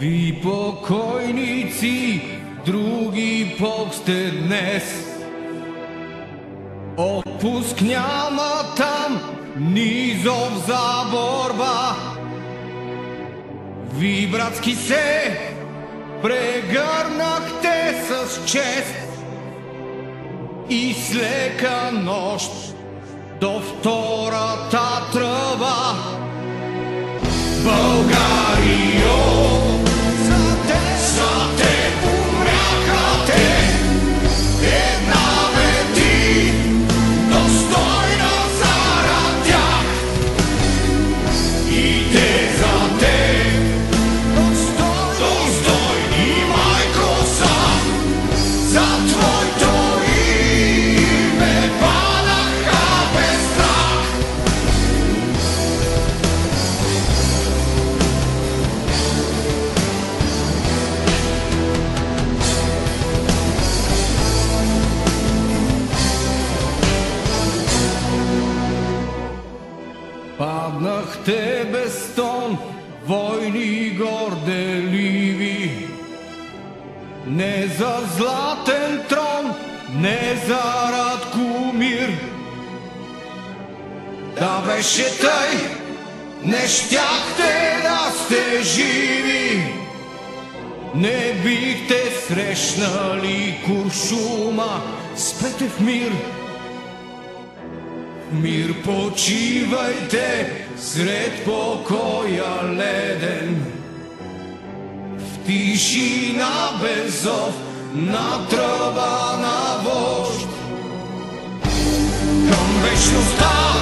Ви покойници, други полк сте днес. Отпуск няма там, ни зов за борба. Ви, братски, се прегърнахте с чест и с лека нощ до втората тръба. Българио, за теб умряха те, една бе ти, достойна зарад тях. И те за теб, достойни, майко, са, за твоето име падаха без страх. Паднахте без тон, войни горделиви, не за златен трон, не за Радкомир. Да беше тъй, не щяхте да сте живи, не бихте срещнали куршума с Петев мир. Мир почивайте сред покоя леден, в тишина без зов на тръба на вожд. Към вечността